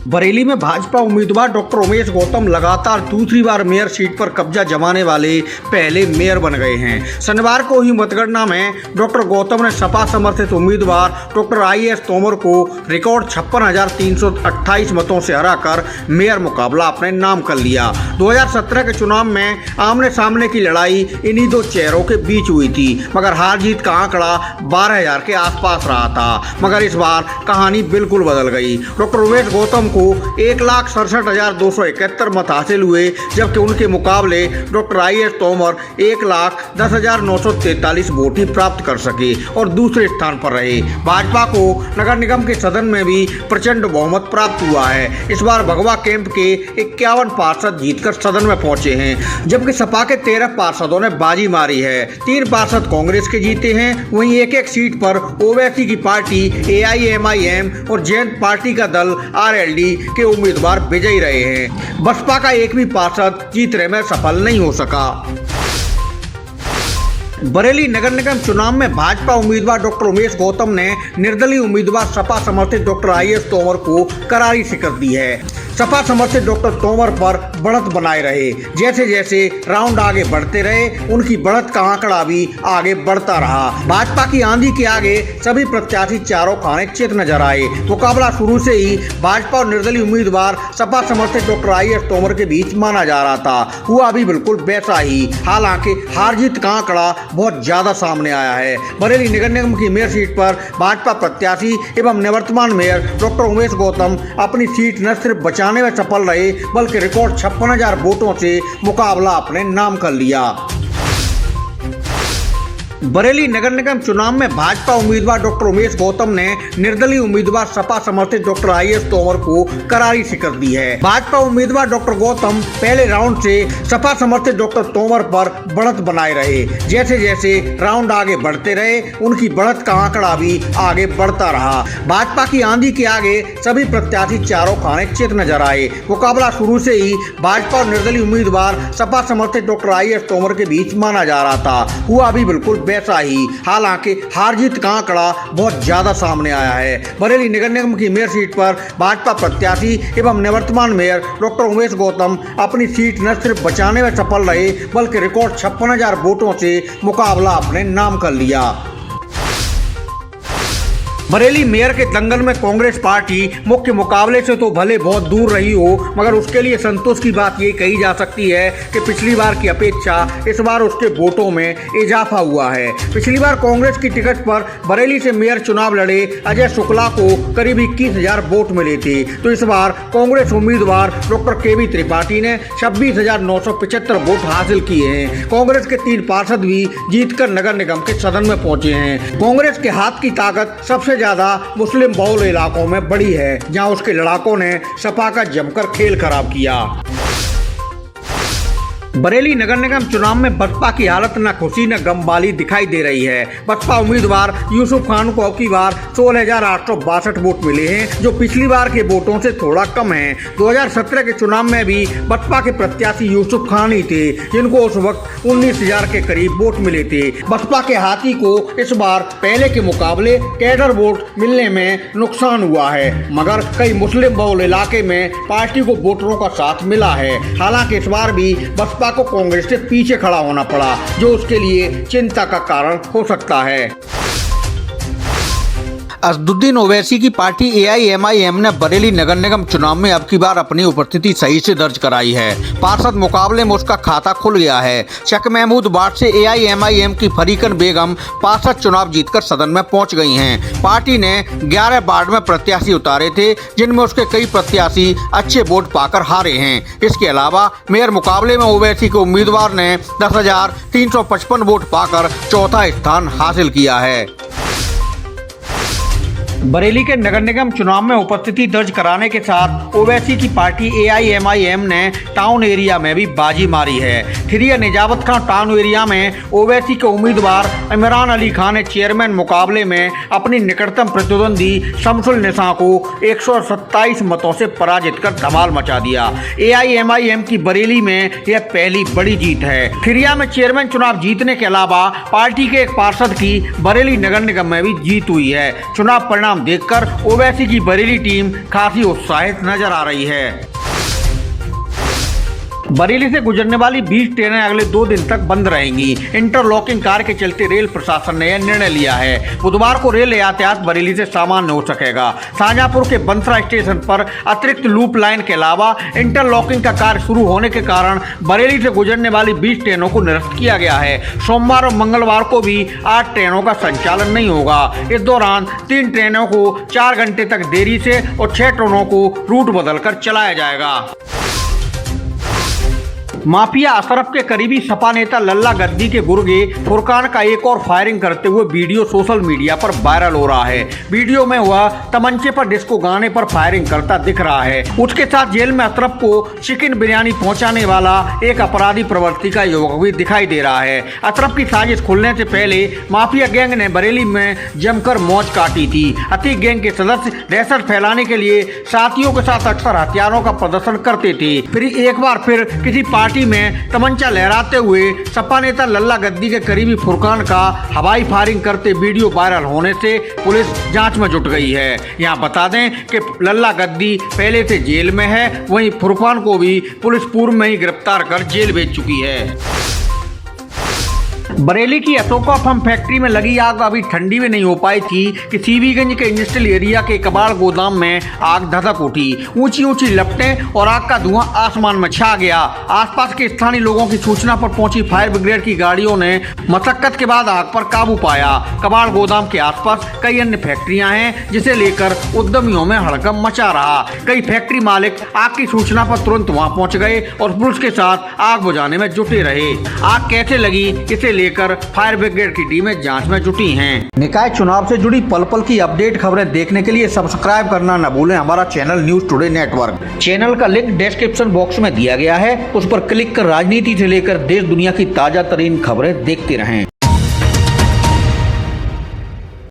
बरेली में भाजपा उम्मीदवार डॉक्टर उमेश गौतम लगातार दूसरी बार मेयर सीट पर कब्जा जमाने वाले पहले मेयर बन गए हैं। शनिवार को हुई मतगणना में डॉक्टर गौतम ने सपा समर्थित उम्मीदवार डॉक्टर IAS तोमर को रिकॉर्ड 56,328 मतों से हराकर मेयर मुकाबला अपने नाम कर लिया। 2017 के चुनाव में आमने सामने की लड़ाई इन्हीं दो चेहरों के बीच हुई थी, मगर हार जीत का आंकड़ा 12,000 के आसपास रहा था। मगर इस बार कहानी बिल्कुल बदल गई। डॉक्टर उमेश गौतम को 1,67,271 मत हासिल हुए, जबकि उनके मुकाबले डॉक्टर IAS तोमर 1,10,943 वोट ही प्राप्त कर सके और दूसरे स्थान पर रहे। भाजपा को नगर निगम के सदन में भी प्रचंड बहुमत प्राप्त हुआ है। इस बार भगवा कैंप के 51 पार्षद जीतकर सदन में पहुंचे हैं, जबकि सपा के 13 पार्षदों ने बाजी मारी है। 3 पार्षद कांग्रेस के जीते हैं। वहीं एक सीट पर ओवैसी की पार्टी AIMIM और जैन पार्टी का दल RLD के उम्मीदवार विजयी रहे हैं। बसपा का एक भी पार्षद जीतने में सफल नहीं हो सका। बरेली नगर निगम चुनाव में भाजपा उम्मीदवार डॉक्टर उमेश गौतम ने निर्दलीय उम्मीदवार सपा समर्थित डॉक्टर IAS तोमर को करारी शिकस्त दी है। सपा समर्थित डॉक्टर तोमर पर बढ़त बनाए रहे। जैसे जैसे राउंड आगे बढ़ते रहे, उनकी बढ़त का आंकड़ा भी आगे बढ़ता रहा। भाजपा की आंधी के आगे सभी प्रत्याशी चारों खाने चित नजर आए। मुकाबला शुरू से ही भाजपा और निर्दलीय उम्मीदवार सपा समर्थित डॉक्टर IAS तोमर के बीच माना जा रहा था। हुआ भी बिल्कुल वैसा ही। हालांकि हार जीत का आंकड़ा बहुत ज्यादा सामने आया है। बरेली नगर निगम की मेयर सीट पर भाजपा प्रत्याशी एवं निवर्तमान मेयर डॉक्टर उमेश गौतम अपनी सीट न सिर्फ बचाने में सफल रहे, बल्कि रिकॉर्ड 56,000 वोटों से मुकाबला अपने नाम कर लिया। बरेली नगर निगम चुनाव में भाजपा उम्मीदवार डॉक्टर उमेश गौतम ने निर्दलीय उम्मीदवार सपा समर्थित डॉक्टर IAS तोमर को करारी शिकस्त दी है। भाजपा उम्मीदवार डॉक्टर गौतम पहले राउंड से सपा समर्थित डॉक्टर तोमर पर बढ़त बनाए रहे। जैसे जैसे राउंड आगे बढ़ते रहे, उनकी बढ़त का आंकड़ा भी आगे बढ़ता रहा। भाजपा की आंधी के आगे सभी प्रत्याशी चारों खाने चित नजर आए। मुकाबला शुरू से ही भाजपा और निर्दलीय उम्मीदवार सपा समर्थित डॉक्टर IAS तोमर के बीच माना जा रहा था। हुआ भी बिल्कुल वैसा ही। हालांकि हार जीत का आंकड़ा बहुत ज्यादा सामने आया है। बरेली नगर निगम की मेयर सीट पर भाजपा प्रत्याशी एवं निवर्तमान मेयर डॉक्टर उमेश गौतम अपनी सीट न सिर्फ बचाने में सफल रहे, बल्कि रिकॉर्ड 56,000 वोटों से मुकाबला अपने नाम कर लिया। बरेली मेयर के दंगल में कांग्रेस पार्टी मुख्य मुकाबले से तो भले बहुत दूर रही हो, मगर उसके लिए संतोष की बात ये कही जा सकती है कि पिछली बार की अपेक्षा इस बार उसके वोटों में इजाफा हुआ है। पिछली बार कांग्रेस की टिकट पर बरेली से मेयर चुनाव लड़े अजय शुक्ला को करीब 21,000 वोट मिले थे, तो इस बार कांग्रेस उम्मीदवार डॉक्टर KB त्रिपाठी ने 26,975 वोट हासिल किए हैं। कांग्रेस के 3 पार्षद भी जीतकर नगर निगम के सदन में पहुंचे हैं। कांग्रेस के हाथ की ताकत सबसे ज्यादा मुस्लिम बहुल इलाकों में बड़ी है, जहां उसके लड़ाकों ने सपा का जमकर खेल खराब किया। बरेली नगर निगम चुनाव में बसपा की हालत न खुशी न गम वाली दिखाई दे रही है। बसपा उम्मीदवार यूसुफ खान को अब की बार 16,862 वोट मिले हैं, जो पिछली बार के वोटों से थोड़ा कम है। 2017 के चुनाव में भी बसपा के प्रत्याशी यूसुफ खान ही थे, जिनको उस वक्त 19,000 के करीब वोट मिले थे। बसपा के हाथी को इस बार पहले के मुकाबले कैडर वोट मिलने में नुकसान हुआ है, मगर कई मुस्लिम बहुल इलाके में पार्टी को वोटरों का साथ मिला है। हालांकि इस बार भी बसपा को कांग्रेस से पीछे खड़ा होना पड़ा, जो उसके लिए चिंता का कारण हो सकता है। असदुद्दीन ओवैसी की पार्टी AIMIM ने बरेली नगर निगम चुनाव में अब की बार अपनी उपस्थिति सही से दर्ज कराई है। पार्षद मुकाबले में उसका खाता खुल गया है। शेख महमूद वार्ड से AIMIM की फरीकन बेगम पार्षद चुनाव जीतकर सदन में पहुंच गई हैं। पार्टी ने 11 वार्ड में प्रत्याशी उतारे थे, जिनमें उसके कई प्रत्याशी अच्छे वोट पाकर हारे हैं। इसके अलावा मेयर मुकाबले में ओवैसी के उम्मीदवार ने 10,355 वोट पाकर चौथा स्थान हासिल किया है। बरेली के नगर निगम चुनाव में उपस्थिति दर्ज कराने के साथ ओवैसी की पार्टी AIMIM ने टाउन एरिया में भी बाजी मारी है। खिरिया निजावत खां टाउन एरिया में ओवैसी के उम्मीदवार इमरान अली खान ने चेयरमैन मुकाबले में अपनी निकटतम प्रतिद्वंदी शमसुल निसा को 127 मतों से पराजित कर धमाल मचा दिया। AIMIM की बरेली में यह पहली बड़ी जीत है। खिरिया में चेयरमैन चुनाव जीतने के अलावा पार्टी के एक पार्षद की बरेली नगर निगम में भी जीत हुई है। चुनाव परिणाम परिणाम देखकर ओवैसी की बरेली टीम काफी उत्साहित नजर आ रही है। बरेली से गुजरने वाली 20 ट्रेनें अगले 2 दिन तक बंद रहेंगी। इंटरलॉकिंग कार्य के चलते रेल प्रशासन ने यह निर्णय लिया है। बुधवार को रेल यातायात बरेली से सामान्य हो सकेगा। शाहजहांपुर के बंसरा स्टेशन पर अतिरिक्त लूप लाइन के अलावा इंटरलॉकिंग का कार्य शुरू होने के कारण बरेली से गुजरने वाली 20 ट्रेनों को निरस्त किया गया है। सोमवार और मंगलवार को भी 8 ट्रेनों का संचालन नहीं होगा। इस दौरान 3 ट्रेनों को 4 घंटे तक देरी से और 6 ट्रेनों को रूट बदलकर चलाया जाएगा। माफिया अशरफ के करीबी सपा नेता लल्ला गद्दी के गुर्गे फुरकान का एक और फायरिंग करते हुए वीडियो सोशल मीडिया पर वायरल हो रहा है। वीडियो में वह तमंचे पर डिस्को गाने पर फायरिंग करता दिख रहा है। उसके साथ जेल में अशरफ को चिकन बिरयानी पहुंचाने वाला एक अपराधी प्रवृत्ति का युवक भी दिखाई दे रहा है। अशरफ की साजिश खुलने से पहले माफिया गैंग ने बरेली में जमकर मौज काटी थी। अतीक गैंग के सदस्य दहशत फैलाने के लिए साथियों के साथ अक्सर हथियारों का प्रदर्शन करते थे। फिर एक बार फिर किसी पार्टी में तमंचा लहराते हुए सपा नेता लल्ला गद्दी के करीबी फुरकान का हवाई फायरिंग करते वीडियो वायरल होने से पुलिस जांच में जुट गई है। यहां बता दें कि लल्ला गद्दी पहले से जेल में है, वहीं फुरकान को भी पुलिस पूर्व में ही गिरफ्तार कर जेल भेज चुकी है। बरेली की अशोका फर्म फैक्ट्री में लगी आग अभी ठंडी में नहीं हो पाई थी कि सीबीगंज के इंडस्ट्रियल एरिया के कबाड़ गोदाम में आग धधक उठी। ऊंची ऊंची लपटें और आग का धुआं आसमान में छा गया। आसपास के स्थानीय लोगों की सूचना पर पहुंची फायर ब्रिगेड की गाड़ियों ने मशक्कत के बाद आग पर काबू पाया। कबाड़ गोदाम के आसपास कई अन्य फैक्ट्रियां हैं, जिसे लेकर उद्यमियों में हड़कंप मचा रहा। कई फैक्ट्री मालिक आग की सूचना पर तुरंत वहां पहुंच गए और पुलिस के साथ आग बुझाने में जुटे रहे। आग कैसे लगी इसे लेकर फायर ब्रिगेड की टीमें जांच में जुटी हैं। निकाय चुनाव से जुड़ी पल पल की अपडेट खबरें देखने के लिए सब्सक्राइब करना न भूलें हमारा channel news today network. Channel का लिंक डिस्क्रिप्शन बॉक्स में दिया गया है, उस पर क्लिक कर राजनीति से लेकर देश दुनिया की ताजा तरीन खबरें देखते रहें।